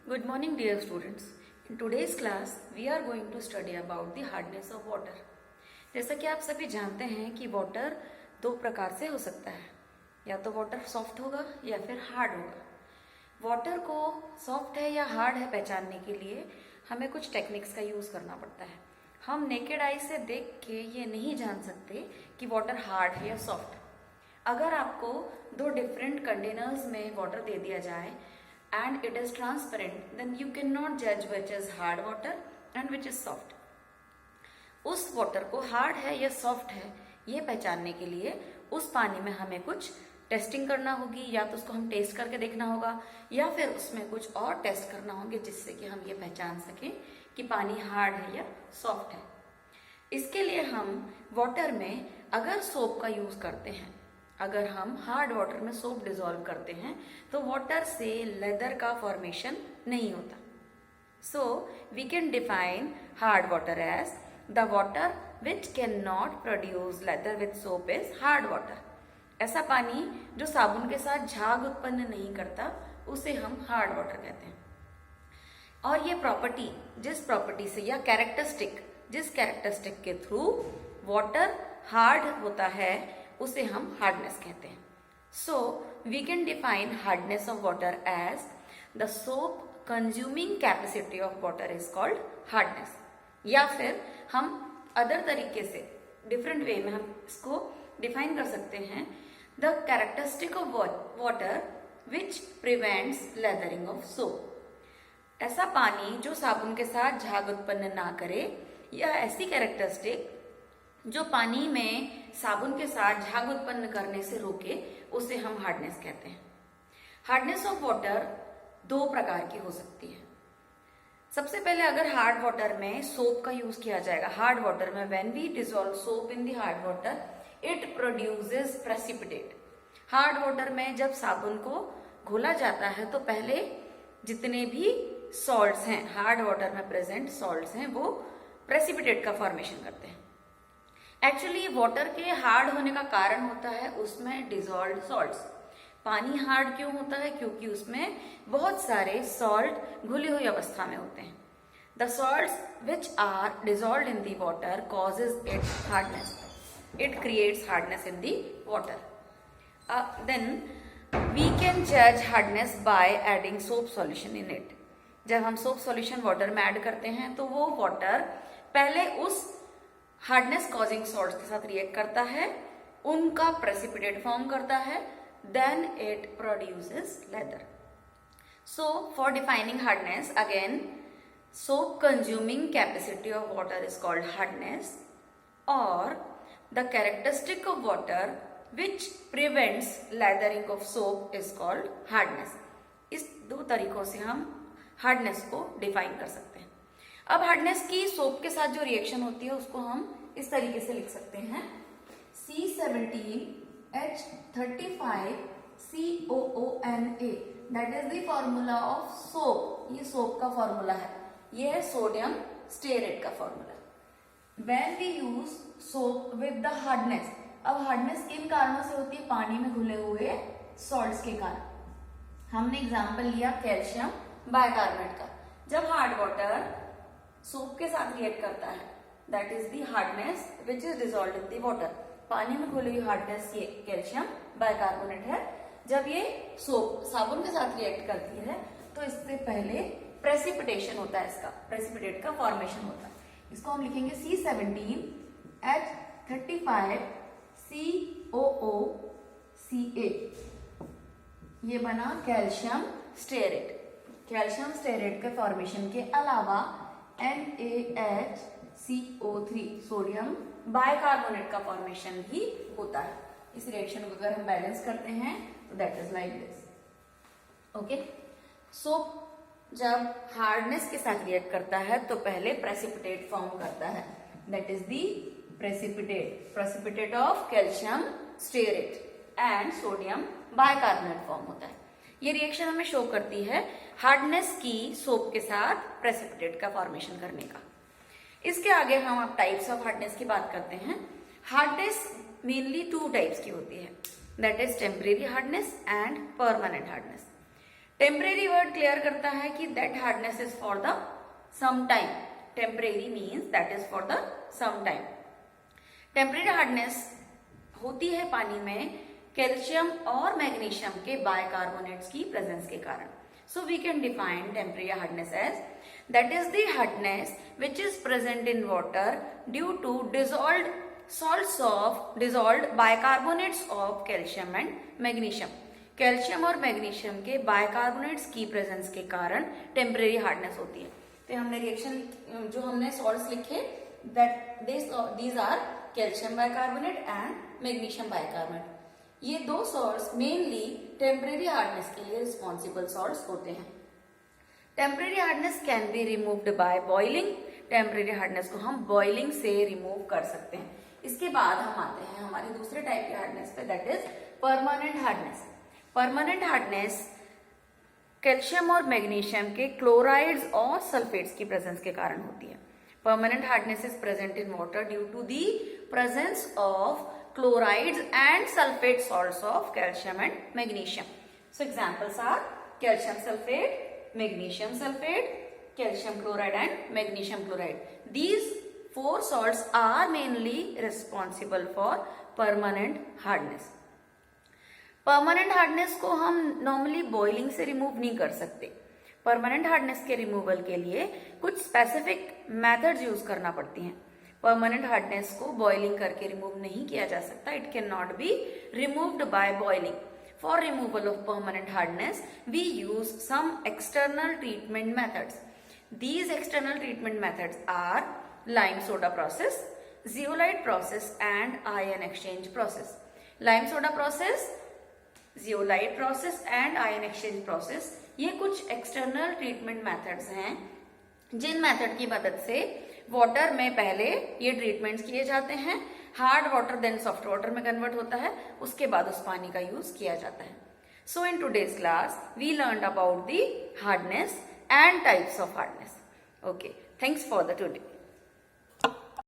Good morning, dear students. In today's class, we are going to study about the hardness of water. जैसा कि आप सभी जानते हैं कि वाटर दो प्रकार से हो सकता है, या तो वाटर सॉफ्ट होगा या फिर हार्ड होगा। वाटर को सॉफ्ट है या हार्ड है पहचानने के लिए हमें कुछ टेक्निक्स का यूज करना पड़ता है। हम नेकेड आई से देख के ये नहीं जान सकते कि वाटर हार्ड है या सॉफ्ट। अगर आपको दो डिफरेंट कंटेनर्स में वाटर दे दिया जाए and it is transparent, then you cannot judge which is hard water and which is soft. उस वाटर को हार्ड है या सॉफ्ट है ये पहचानने के लिए उस पानी में हमें कुछ टेस्टिंग करना होगी, या तो उसको हम टेस्ट करके देखना होगा या फिर उसमें कुछ और टेस्ट करना होंगे जिससे कि हम ये पहचान सकें कि पानी हार्ड है या सॉफ्ट है। इसके लिए हम वाटर में अगर सोप का यूज करते हैं, अगर हम हार्ड वाटर में सोप डिसॉल्व करते हैं तो वाटर से लेदर का फॉर्मेशन नहीं होता। So we can define hard water as the water which can not produce lather with soap is hard water. ऐसा पानी जो साबुन के साथ झाग उत्पन्न नहीं करता उसे हम हार्ड वाटर कहते हैं। और ये प्रॉपर्टी जिस प्रॉपर्टी से या कैरेक्टरिस्टिक जिस कैरेक्टरिस्टिक के थ्रू वाटर हार्ड होता है उसे हम हार्डनेस कहते हैं। So we can define hardness of water as the soap consuming capacity of water is called hardness. या फिर हम अदर तरीके से डिफरेंट वे में हम इसको डिफाइन कर सकते हैं, the characteristic of water which prevents lathering of soap. ऐसा पानी जो साबुन के साथ झाग उत्पन्न ना करे, या ऐसी कैरेक्टरिस्टिक जो पानी में साबुन के साथ झाग उत्पन्न करने से रोके, उसे हम हार्डनेस कहते हैं। हार्डनेस ऑफ वाटर दो प्रकार की हो सकती है। सबसे पहले अगर हार्ड वाटर में सोप का यूज किया जाएगा, हार्ड वाटर में when we dissolve soap in the hard water it produces precipitate. Hard water में जब साबुन को घोला जाता है तो पहले जितने भी सॉल्ट्स हैं, हार्ड वाटर में प्रेजेंट सॉल्ट्स हैं, वो प्रेसिपिटेट का फॉर्मेशन करते हैं। एक्चुअली वाटर के हार्ड होने का कारण होता है उसमें डिसॉल्व्ड सॉल्ट्स। पानी हार्ड क्यों होता है? क्योंकि उसमें बहुत सारे सॉल्ट घुली हुई अवस्था में होते हैं। The salts which are dissolved in the water causes it hardness. It creates hardness in the water. Then we can जज hardness by adding soap solution in it. जब हम सोप सॉल्यूशन वाटर में ऐड करते हैं तो वो water पहले उस हार्डनेस कॉजिंग सॉल्ट्स के साथ रिएक्ट करता है, उनका प्रेसिपिटेट फॉर्म करता है, then it produces lather. So for defining hardness again, soap consuming capacity of water is called hardness, और the characteristic of water which prevents lathering of soap is called hardness. इस दो तरीकों से हम hardness को define कर सकते हैं। अब हार्डनेस की सोप के साथ जो रिएक्शन होती है उसको हम इस तरीके से लिख सकते हैं, C17H35COONA, that is the formula of soap. ये सोप का फॉर्मूला है, ये है सोडियम स्टेरेट का formula. When we use soap with the hardness, अब हार्डनेस किन कारणों से होती है? पानी में घुले हुए सॉल्ट्स के कारण। हमने एग्जाम्पल लिया कैल्शियम बाइकार्बोनेट का। जब हार्ड वाटर सोप के साथ रिएक्ट करता है, that is the hardness which is dissolved in the water. पानी में घुली हुई हार्डनेस ये कैल्शियम बाइकार्बोनेट है। जब ये सोप साबुन के साथ रिएक्ट करती है तो इससे पहले प्रेसिपिटेशन होता है, इसका प्रेसिपिटेट का फॉर्मेशन होता है। इसको हम लिखेंगे C17H35COOCA। ये बना कैल्शियम स्टेरेट। कैल्शियम स्टेरेट के फॉर्मेशन के अलावा NaHCO3 सोडियम बाइकार्बोनेट का फॉर्मेशन भी होता है। इस रिएक्शन को अगर हम बैलेंस करते हैं तो that is like this. Okay, soap जब हार्डनेस के साथ रिएक्ट करता है तो पहले प्रेसिपिटेट फॉर्म करता है, that is the precipitate of calcium stearate and sodium bicarbonate form होता है। ये रिएक्शन हमें शो करती है हार्डनेस की सोप के साथ प्रेसिपिटेट का फॉर्मेशन करने का। इसके आगे हम अब टाइप्स ऑफ हार्डनेस की बात करते हैं। हार्डनेस मेनली टू टाइप्स की होती है, that is temporary hardness and permanent hardness. Temporary word clear करता है कि that hardness is for the some time. Temporary means that is for the some time. Temporary hardness होती है पानी में कैल्शियम और मैग्नीशियम के बाइकार्बोनेट्स की प्रेजेंस के कारण. So we can define temporary hardness as that is the hardness which is present in water due to dissolved salts of dissolved bicarbonates of calcium and magnesium. Calcium और magnesium के bicarbonates की presence के कारण temporary hardness होती है. तो हमने reaction जो हमने सॉल्ट्स लिखे that these are calcium bicarbonate and magnesium bicarbonate. ये दो सॉल्ट्स मेनली टेम्परेरी हार्डनेस के लिए रिस्पॉन्सिबल सॉल्ट्स होते हैं. Temporary hardness can be removed by boiling. Temporary hardness को हम बॉइलिंग से रिमूव कर सकते हैं. इसके बाद हम आते हैं हमारे दूसरे टाइप के हार्डनेस पे, that is permanent hardness. Permanent hardness calcium और मैग्नीशियम के क्लोराइड्स और सल्फेट्स की प्रेजेंस के कारण होती है. Permanent hardness is present in water due to the presence of chlorides and sulfate salts of calcium and magnesium. So examples are calcium sulfate, magnesium sulfate, calcium chloride and magnesium chloride. These four salts are mainly responsible for permanent hardness. Permanent hardness को हम normally boiling से remove नहीं कर सकते. Permanent hardness के removal के लिए कुछ स्पेसिफिक मेथड्स यूज करना पड़ती हैं. परमानेंट हार्डनेस को बॉइलिंग करके रिमूव नहीं किया जा सकता. It can not be removed by boiling. For removal of permanent hardness we use some external treatment methods. These external treatment methods are lime soda process, zeolite process and ion exchange process. Lime soda process, zeolite process and ion exchange process, ये कुछ external treatment methods हैं जिन method की मदद से water में पहले ये treatments किए जाते हैं. Hard water then soft water में कन्वर्ट होता है, उसके बाद उस पानी का यूज किया जाता है. So in today's class we learn about the hardness and types of hardness. Okay, thanks for the today.